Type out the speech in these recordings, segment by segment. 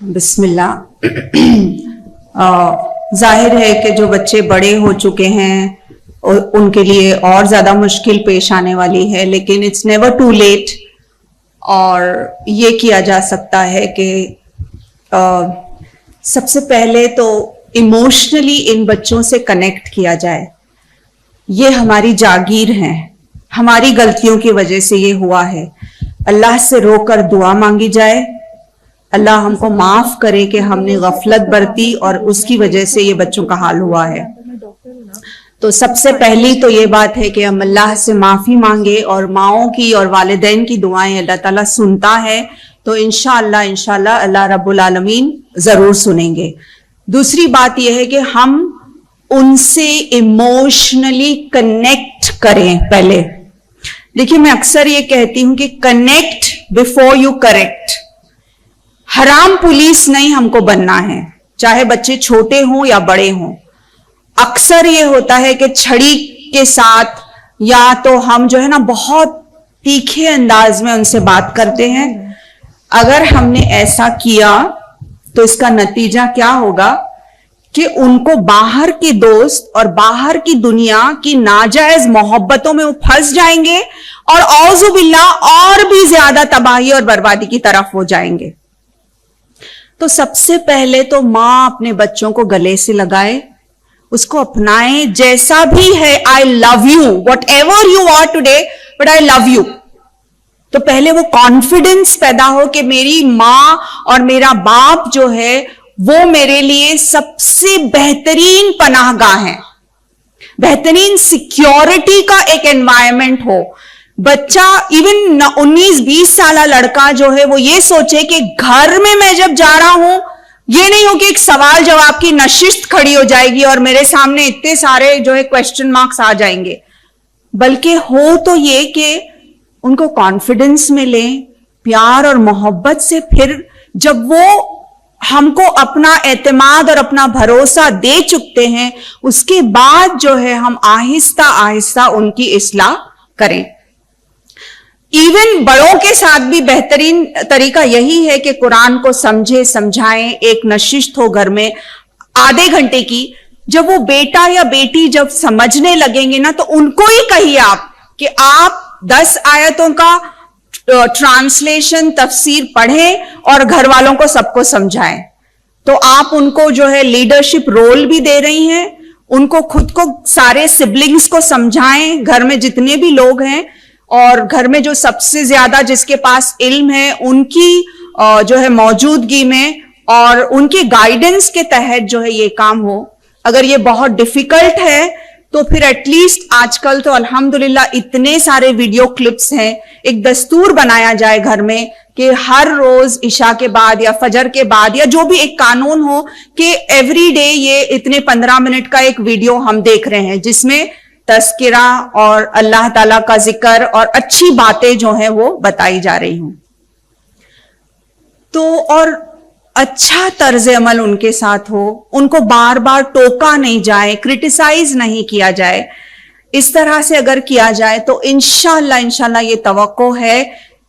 بسم اللہ. ظاہر ہے کہ جو بچے بڑے ہو چکے ہیں ان کے لیے اور زیادہ مشکل پیش آنے والی ہے، لیکن اٹس نیور ٹو لیٹ. اور یہ کیا جا سکتا ہے کہ سب سے پہلے تو ایموشنلی ان بچوں سے کنیکٹ کیا جائے. یہ ہماری جاگیر ہیں، ہماری غلطیوں کی وجہ سے یہ ہوا ہے. اللہ سے رو کر دعا مانگی جائے، اللہ ہم کو معاف کرے کہ ہم نے غفلت برتی اور اس کی وجہ سے یہ بچوں کا حال ہوا ہے. تو سب سے پہلی تو یہ بات ہے کہ ہم اللہ سے معافی مانگے، اور ماؤں کی اور والدین کی دعائیں اللہ تعالیٰ سنتا ہے، تو انشاءاللہ اللہ رب العالمین ضرور سنیں گے. دوسری بات یہ ہے کہ ہم ان سے ایموشنلی کنیکٹ کریں. پہلے دیکھیے، میں اکثر یہ کہتی ہوں کہ کنیکٹ بیفور یو کریکٹ. حرام پولیس نہیں ہم کو بننا ہے، چاہے بچے چھوٹے ہوں یا بڑے ہوں. اکثر یہ ہوتا ہے کہ چھڑی کے ساتھ یا تو ہم جو ہے نا بہت تیکھے انداز میں ان سے بات کرتے ہیں. اگر ہم نے ایسا کیا تو اس کا نتیجہ کیا ہوگا کہ ان کو باہر کے دوست اور باہر کی دنیا کی ناجائز محبتوں میں وہ پھنس جائیں گے، اور اعوذ باللہ اور بھی زیادہ تباہی اور بربادی کی طرف ہو جائیں گے. تو سب سے پہلے تو ماں اپنے بچوں کو گلے سے لگائے، اس کو اپنائے جیسا بھی ہے. I love you, whatever you are today, but I love you. تو پہلے وہ کانفیڈنس پیدا ہو کہ میری ماں اور میرا باپ جو ہے وہ میرے لیے سب سے بہترین پناہ گاہ ہیں، بہترین سیکیورٹی کا ایک انوائرمنٹ ہو. بچہ ایون 19-20 سالہ لڑکا جو ہے وہ یہ سوچے کہ گھر میں جب جا رہا ہوں، یہ نہیں ہو کہ ایک سوال جواب کی نشست کھڑی ہو جائے گی اور میرے سامنے اتنے سارے جو ہے کوسچن مارکس آ جائیں گے، بلکہ ہو تو یہ کہ ان کو کانفیڈنس ملے پیار اور محبت سے. پھر جب وہ ہم کو اپنا اعتماد اور اپنا بھروسہ دے چکتے ہیں، اس کے بعد جو ہے ہم آہستہ آہستہ ان کی اصلاح کریں. ایون بڑوں کے ساتھ بھی بہترین طریقہ یہی ہے کہ قرآن کو سمجھے سمجھائیں. ایک نشست ہو گھر میں آدھے گھنٹے کی، جب وہ بیٹا یا بیٹی جب سمجھنے لگیں گے نا تو ان کو ہی کہیے آپ کہ آپ 10 آیتوں کا ٹرانسلیشن تفسیر پڑھیں اور گھر والوں کو سب کو سمجھائیں. تو آپ ان کو جو ہے لیڈرشپ رول بھی دے رہی ہیں، ان کو خود کو سارے سبلنگز کو سمجھائیں، گھر میں جتنے بھی لوگ ہیں، اور گھر میں جو سب سے زیادہ جس کے پاس علم ہے ان کی جو ہے موجودگی میں اور ان کے گائیڈنس کے تحت جو ہے یہ کام ہو. اگر یہ بہت ڈیفیکلٹ ہے تو پھر ایٹ لیسٹ آج کل تو الحمدللہ اتنے سارے ویڈیو کلپس ہیں، ایک دستور بنایا جائے گھر میں کہ ہر روز عشاء کے بعد یا فجر کے بعد یا جو بھی ایک قانون ہو کہ ایوری ڈے یہ اتنے 15 منٹ کا ایک ویڈیو ہم دیکھ رہے ہیں جس میں تذکرہ اور اللہ تعالیٰ کا ذکر اور اچھی باتیں جو ہیں وہ بتائی جا رہی ہوں. تو اور اچھا طرز عمل ان کے ساتھ ہو، ان کو بار بار ٹوکا نہیں جائے، کرٹیسائز نہیں کیا جائے. اس طرح سے اگر کیا جائے تو انشاءاللہ یہ توقع ہے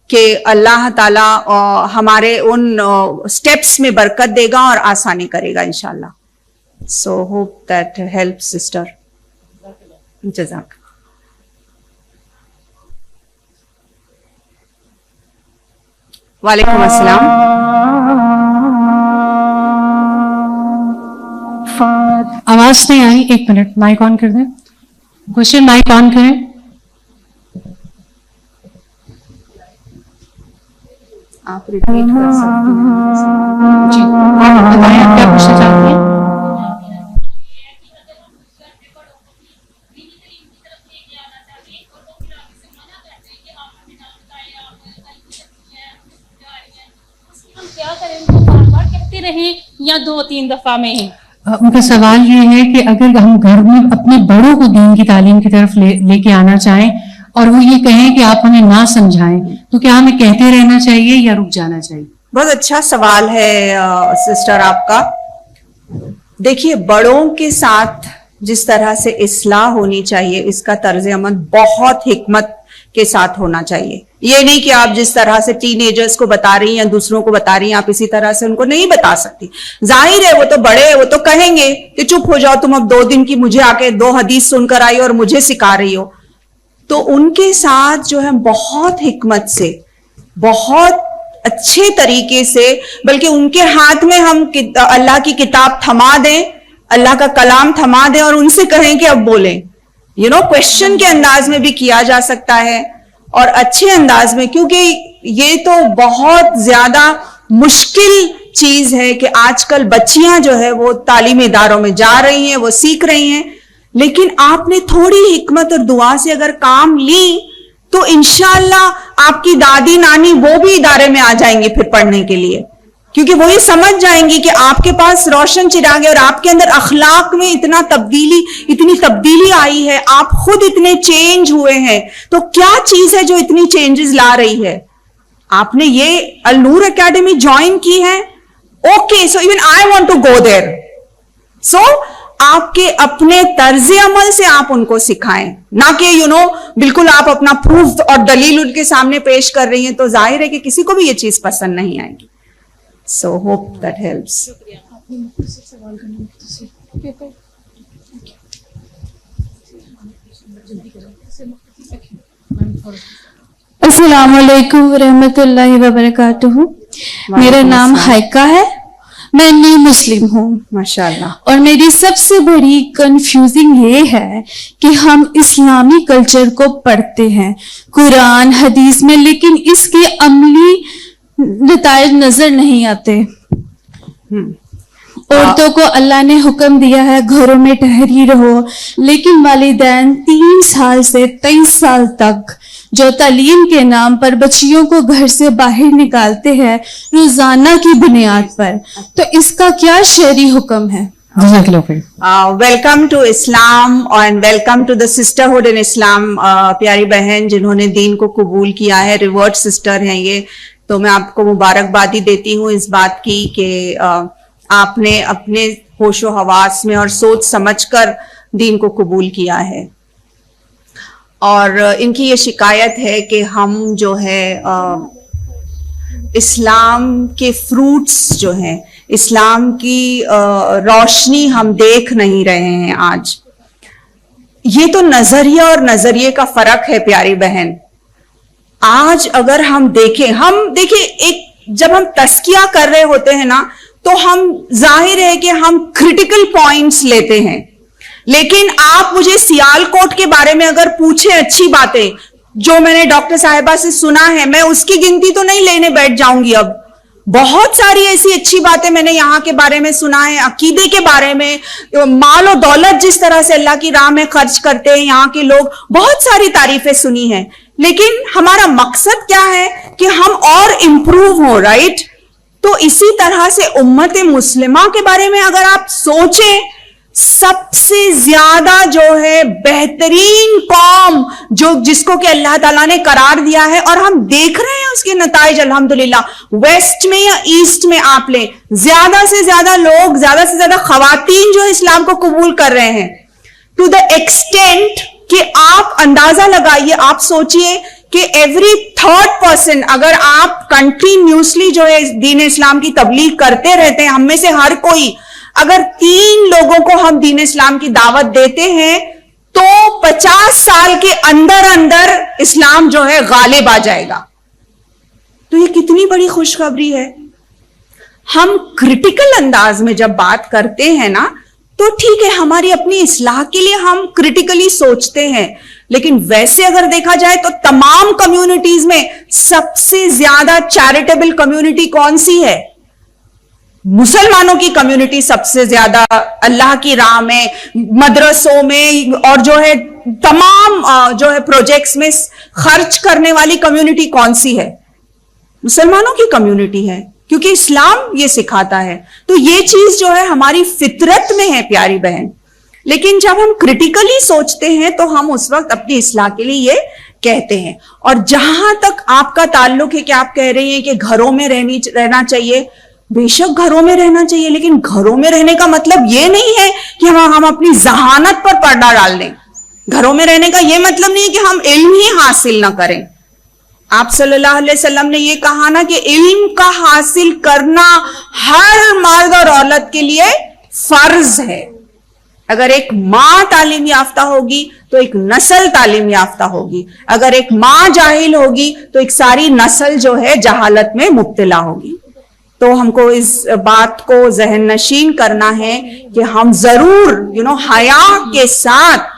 کہ اللہ تعالیٰ ہمارے ان سٹیپس میں برکت دے گا اور آسانی کرے گا انشاءاللہ. So hope that help sister. جزاک. وعلیکم السلام. آواز نہیں آئی، 1 منٹ مائک آن کر دیں. کوشچن مائک آن کریں. آپ ریپیٹ کر سکتے ہیں جی آپ بتائیں آپ کیا پوچھنا چاہتی ہیں. رہیں یا 2-3 دفعہ میں ہی. ان کا سوال یہ ہے کہ اگر ہم گھر میں اپنے بڑوں کو دین کی تعلیم کی طرف لے کے آنا چاہیں اور وہ یہ کہیں کہ آپ ہمیں نہ سمجھائیں تو کیا ہمیں کہتے رہنا چاہیے یا رک جانا چاہیے؟ بہت اچھا سوال ہے سسٹر آپ کا. دیکھیے، بڑوں کے ساتھ جس طرح سے اصلاح ہونی چاہیے اس کا طرز عمل بہت حکمت کے ساتھ ہونا چاہیے. یہ نہیں کہ آپ جس طرح سے ٹین ایجرز کو بتا رہی ہیں یا دوسروں کو بتا رہی ہیں آپ اسی طرح سے ان کو نہیں بتا سکتی. ظاہر ہے وہ تو بڑے ہیں, وہ تو کہیں گے کہ چپ ہو جاؤ تم, اب 2 دن کی مجھے آ کے 2 حدیث سن کر آئی اور مجھے سکھا رہی ہو. تو ان کے ساتھ جو ہے بہت حکمت سے, بہت اچھے طریقے سے, بلکہ ان کے ہاتھ میں ہم اللہ کی کتاب تھما دیں, اللہ کا کلام تھما دیں اور ان سے کہیں کہ اب بولیں. کویشچن کے انداز میں بھی کیا جا سکتا ہے اور اچھے انداز میں, کیونکہ یہ تو بہت زیادہ مشکل چیز ہے کہ آج کل بچیاں جو ہے وہ تعلیمی اداروں میں جا رہی ہیں, وہ سیکھ رہی ہیں, لیکن آپ نے تھوڑی حکمت اور دعا سے اگر کام لی تو انشاءاللہ آپ کی دادی نانی وہ بھی ادارے میں آ جائیں گے پھر پڑھنے کے لیے, کیونکہ وہ یہ سمجھ جائیں گی کہ آپ کے پاس روشن چراغ ہے اور آپ کے اندر اخلاق میں اتنی تبدیلی آئی ہے, آپ خود اتنے چینج ہوئے ہیں. تو کیا چیز ہے جو اتنی چینجز لا رہی ہے؟ آپ نے یہ النور اکیڈمی جوائن کی ہے, okay, so even I want to go there. سو آپ کے اپنے طرز عمل سے آپ ان کو سکھائیں, نہ کہ بالکل آپ اپنا پروف اور دلیل ان کے سامنے پیش کر رہی ہیں, تو ظاہر ہے کہ کسی کو بھی یہ چیز پسند نہیں آئے گی. So hope that helps. السلام علیکم ورحمۃ اللہ وبرکاتہ. میرا نام ہائکہ ہے, میں نیو مسلم ہوں ماشاءاللہ. اور میری سب سے بڑی کنفیوزنگ یہ ہے کہ ہم اسلامی کلچر کو پڑھتے ہیں قرآن حدیث میں, لیکن اس کے عملی نتائج نظر نہیں آتے. عورتوں کو اللہ نے حکم دیا ہے گھروں میں ٹھہری رہو, لیکن والدین 3 سال سے 23 سال تک جو تعلیم کے نام پر بچیوں کو گھر سے باہر نکالتے ہیں روزانہ کی بنیاد پر, تو اس کا کیا شرعی حکم ہے؟ Welcome to Islam and welcome to the sisterhood in Islam. پیاری بہن جنہوں نے دین کو قبول کیا ہے, ریورٹ سسٹر ہیں یہ, تو میں آپ کو مبارکبادی دیتی ہوں اس بات کی کہ آپ نے اپنے ہوش و حواس میں اور سوچ سمجھ کر دین کو قبول کیا ہے. اور ان کی یہ شکایت ہے کہ ہم جو ہے اسلام کے فروٹس جو ہیں, اسلام کی روشنی ہم دیکھ نہیں رہے ہیں آج. یہ تو نظریہ اور نظریے کا فرق ہے پیاری بہن. آج اگر ہم دیکھیں ایک جب ہم تزکیہ کر رہے ہوتے ہیں نا, تو ہم ظاہر ہے کہ ہم کریٹیکل پوائنٹس لیتے ہیں, لیکن آپ مجھے سیال کوٹ کے بارے میں اگر پوچھیں اچھی باتیں جو میں نے ڈاکٹر صاحبہ سے سنا ہے, میں اس کی گنتی تو نہیں لینے بیٹھ جاؤں گی. اب بہت ساری ایسی اچھی باتیں میں نے یہاں کے بارے میں سنا ہے, عقیدے کے بارے میں, مال و دولت جس طرح سے اللہ کی راہ میں خرچ کرتے ہیں یہاں کے لوگ, بہت ساری تعریفیں سنی ہیں. لیکن ہمارا مقصد کیا ہے کہ ہم اور امپروو ہوں, رائٹ؟ تو اسی طرح سے امت مسلمہ کے بارے میں اگر آپ سوچیں, سب سے زیادہ جو ہے بہترین قوم جس کو کہ اللہ تعالیٰ نے قرار دیا ہے, اور ہم دیکھ رہے ہیں اس کے نتائج الحمدللہ. ویسٹ میں یا ایسٹ میں آپ لیں, زیادہ سے زیادہ لوگ, زیادہ سے زیادہ خواتین جو اسلام کو قبول کر رہے ہیں, ٹو دا ایکسٹینٹ کہ آپ اندازہ لگائیے, آپ سوچئے کہ ایوری 3rd پرسن, اگر آپ کنٹینیوسلی جو ہے دین اسلام کی تبلیغ کرتے رہتے ہیں, ہم میں سے ہر کوئی اگر 3 لوگوں کو ہم دین اسلام کی دعوت دیتے ہیں تو 50 سال کے اندر اسلام جو ہے غالب آ جائے گا. تو یہ کتنی بڑی خوشخبری ہے. ہم کریٹیکل انداز میں جب بات کرتے ہیں نا, تو ٹھیک ہے ہماری اپنی اصلاح کے لیے ہم کریٹیکلی سوچتے ہیں, لیکن ویسے اگر دیکھا جائے تو تمام کمیونٹیز میں سب سے زیادہ چیریٹیبل کمیونٹی کون سی ہے؟ مسلمانوں کی کمیونٹی سب سے زیادہ اللہ کی راہ میں, مدرسوں میں اور جو ہے تمام جو ہے پروجیکٹس میں خرچ کرنے والی کمیونٹی کون سی ہے؟ مسلمانوں کی کمیونٹی ہے, کیونکہ اسلام یہ سکھاتا ہے. تو یہ چیز جو ہے ہماری فطرت میں ہے پیاری بہن. لیکن جب ہم کریٹیکلی سوچتے ہیں تو ہم اس وقت اپنی اصلاح کے لیے یہ کہتے ہیں. اور جہاں تک آپ کا تعلق ہے کہ آپ کہہ رہی ہیں کہ گھروں میں رہنا چاہیے, بے شک گھروں میں رہنا چاہیے, لیکن گھروں میں رہنے کا مطلب یہ نہیں ہے کہ ہم اپنی ذہانت پر پردہ ڈال دیں. گھروں میں رہنے کا یہ مطلب نہیں ہے کہ ہم علم ہی حاصل نہ کریں. آپ صلی اللہ علیہ وسلم نے یہ کہا نا کہ علم کا حاصل کرنا ہر مرد اور عورت کے لیے فرض ہے. اگر ایک ماں تعلیم یافتہ ہوگی تو ایک نسل تعلیم یافتہ ہوگی. اگر ایک ماں جاہل ہوگی تو ایک ساری نسل جو ہے جہالت میں مبتلا ہوگی. تو ہم کو اس بات کو ذہن نشین کرنا ہے کہ ہم ضرور حیا کے ساتھ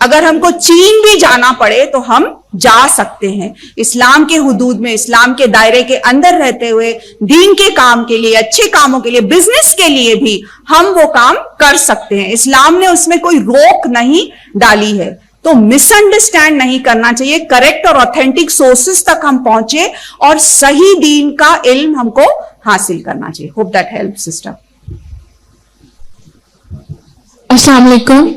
اگر ہم کو چین بھی جانا پڑے تو ہم جا سکتے ہیں. اسلام کے حدود میں، اسلام کے دائرے کے اندر رہتے ہوئے دین کے کام کے لیے، اچھے کاموں کے لیے، بزنس کے لیے بھی ہم وہ کام کر سکتے ہیں. اسلام نے اس میں کوئی روک نہیں ڈالی ہے. تو مس انڈرسٹینڈ نہیں کرنا چاہیے. کریکٹ اور اوتھینٹک سورسز تک ہم پہنچے اور صحیح دین کا علم ہم کو حاصل کرنا چاہیے. Hope that help sister. السلام علیکم.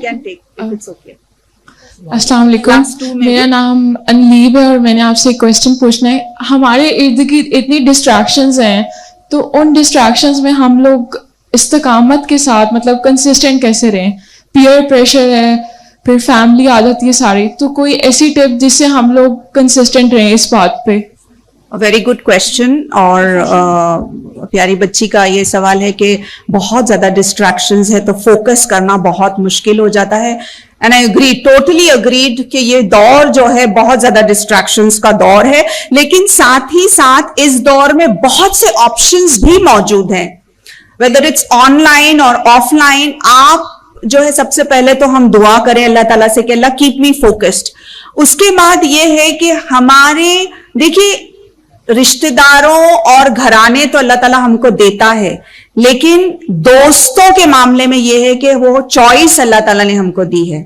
السلام علیکم. میرا نام انلیب ہے اور میں نے آپ سے ایک کوشچن پوچھنا ہے. ہمارے ارد گرد اتنی ڈسٹریکشنز ہیں، تو ان ڈسٹریکشنز میں ہم لوگ استقامت کے ساتھ مطلب کنسسٹنٹ کیسے رہیں؟ پیئر پریشر ہے، پھر فیملی آ جاتی ہے ساری، تو کوئی ایسی ٹپ جس سے ہم لوگ کنسسٹنٹ رہیں اس بات پہ؟ Very good question. اور پیاری بچی کا یہ سوال ہے کہ بہت زیادہ ڈسٹریکشنز ہے تو فوکس کرنا بہت مشکل ہو جاتا ہے. And I agree, totally agreed کہ یہ دور جو ہے بہت زیادہ ڈسٹریکشنز کا دور ہے، لیکن ساتھ ہی ساتھ اس دور میں بہت سے آپشنز بھی موجود ہیں. ویدر اٹس آن لائن اور آف لائن، آپ جو ہے سب سے پہلے تو ہم دعا کریں اللہ تعالیٰ سے کہ اللہ کیپ می فوکسڈ. اس کے بعد یہ ہے کہ ہمارے دیکھیے رشتہ داروں اور گھرانے تو اللہ تعالیٰ ہم کو دیتا ہے، لیکن دوستوں کے معاملے میں یہ ہے کہ وہ چوائس اللہ تعالیٰ نے ہم کو دی ہے.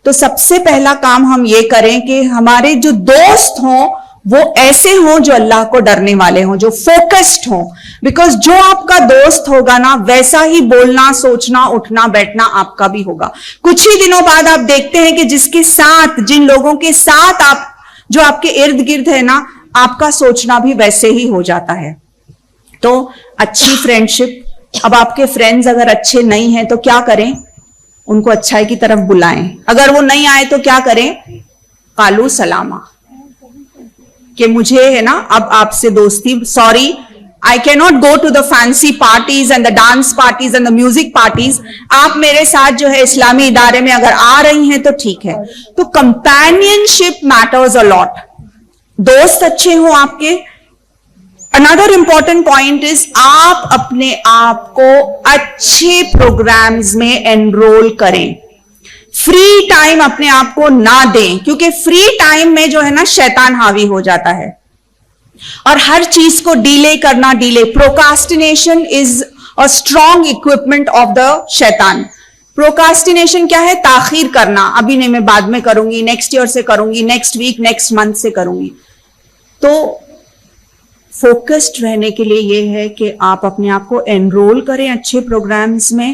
تو سب سے پہلا کام ہم یہ کریں کہ ہمارے جو دوست ہوں وہ ایسے ہوں جو اللہ کو ڈرنے والے ہوں، جو فوکسڈ ہوں. بیکاز جو آپ کا دوست ہوگا نا ویسا ہی بولنا، سوچنا، اٹھنا بیٹھنا آپ کا بھی ہوگا. کچھ ہی دنوں بعد آپ دیکھتے ہیں کہ جس کے ساتھ، جن لوگوں کے ساتھ آپ جو آپ کے ارد گرد ہے نا، آپ کا سوچنا بھی ویسے ہی ہو جاتا ہے. تو اچھی فرینڈشپ. اب آپ کے فرینڈز اگر اچھے نہیں ہیں تو کیا کریں؟ ان کو اچھائی کی طرف بلائیں. اگر وہ نہیں آئے تو کیا کریں؟ قالو سلامہ، کہ مجھے ہے نا اب آپ سے دوستی، sorry I cannot go to the fancy parties and the dance parties and the music parties. آپ میرے ساتھ جو ہے اسلامی ادارے میں اگر آ رہی ہیں تو ٹھیک ہے. تو companionship matters a lot. دوست اچھے ہوں آپ کے. Another important point is آپ اپنے آپ کو اچھے پروگرامز میں انرول کریں. فری ٹائم اپنے آپ کو نہ دیں، کیونکہ فری ٹائم میں جو ہے نا شیطان حاوی ہو جاتا ہے اور ہر چیز کو ڈیلے کرنا. Procrastination is a strong equipment of the شیطان. پروکاسٹینیشن کیا ہے؟ تاخیر کرنا. ابھی نہیں، میں بعد میں کروں گی، نیکسٹ ایئر سے کروں گی، نیکسٹ ویک، نیکسٹ منتھ سے کروں گی. تو فوکسڈ رہنے کے لیے یہ ہے کہ آپ اپنے آپ کو انرول کریں اچھے پروگرامز میں.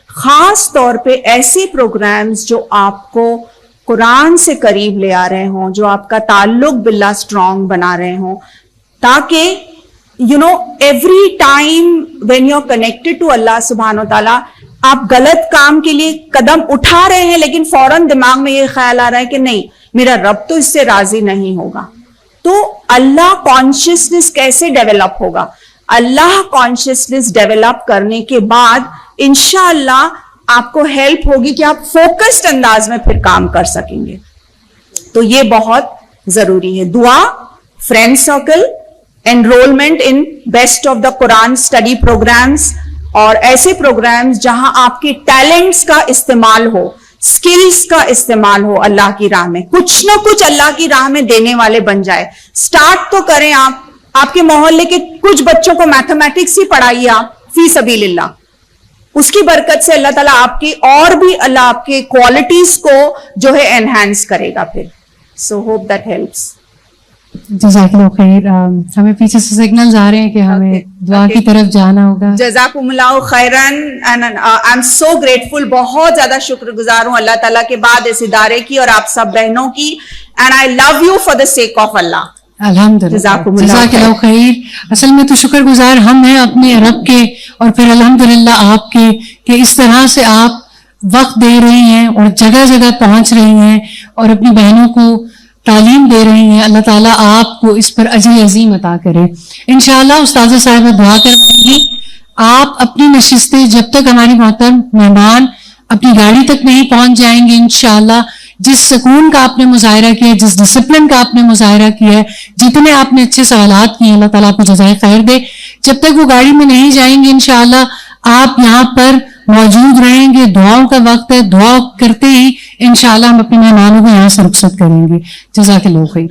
خاص طور پہ ایسے پروگرامز جو آپ کو قرآن سے قریب لے آ رہے ہوں، جو آپ کا تعلق باللہ اسٹرانگ بنا رہے ہوں، تاکہ every time when you are connected to اللہ سبحانہ و تعالیٰ، آپ غلط کام کے لیے قدم اٹھا رہے ہیں لیکن فوراً دماغ میں یہ خیال آ رہا ہے کہ نہیں، میرا رب تو اس سے راضی نہیں ہوگا. تو اللہ کانشیسنس کیسے ڈیولپ ہوگا؟ اللہ کانشیسنس ڈیولپ کرنے کے بعد انشاءاللہ آپ کو ہیلپ ہوگی کہ آپ فوکسڈ انداز میں پھر کام کر سکیں گے. تو یہ بہت ضروری ہے. دعا، friend circle, enrollment in best of the Quran study programs, اور ایسے پروگرامز جہاں آپ کے ٹیلنٹس کا استعمال ہو، سکلز کا استعمال ہو اللہ کی راہ میں. کچھ نہ کچھ اللہ کی راہ میں دینے والے بن جائے. سٹارٹ تو کریں آپ کے محلے کے کچھ بچوں کو میتھمیٹکس ہی پڑھائیے آپ فی سبیل اللہ. اس کی برکت سے اللہ تعالیٰ آپ کی اور بھی اللہ آپ کے کوالٹیز کو جو ہے انہینس کرے گا پھر. So hope that helps. جزاک اللہ خیر. ہمیں پیچھے سے سگنلز آ رہے ہیں کہ ہمیں دعا کی طرف جانا ہوگا. جزاکم اللہ خیرن. I am so grateful. بہت زیادہ شکر گزار ہوں اللہ تعالیٰ کے بعد اس ادارے کی اور آپ سب بہنوں کی. And I love you for the sake of Allah. الحمدللہ. جزاک اللہ خیر. اصل میں تو شکر گزار ہم ہیں اپنے رب کے، اور پھر الحمدللہ آپ کے کہ اس طرح سے آپ وقت دے رہی ہیں اور جگہ جگہ پہنچ رہی ہیں اور اپنی بہنوں کو تعلیم دے رہی ہیں، اللہ تعالیٰ آپ کو اس پر اجر عظیم عطا کرے. انشاءاللہ استاذہ صاحبہ دعا کروائیں گی. آپ اپنی نشستیں جب تک ہماری محترم مہمان اپنی گاڑی تک نہیں پہنچ جائیں گے، انشاءاللہ جس سکون کا آپ نے مظاہرہ کیا ہے، جس ڈسپلن کا آپ نے مظاہرہ کیا ہے، جتنے آپ نے اچھے سوالات کیے، اللہ تعالیٰ آپ کو جزائے خیر دے. جب تک وہ گاڑی میں نہیں جائیں گے انشاءاللہ آپ یہاں پر موجود رہیں گے. دعاؤں کا وقت ہے، دعا کرتے ہی انشاءاللہ ہم اپنے مہمانوں کو یہاں سے رخصت کریں گے. جزاک اللہ خیر.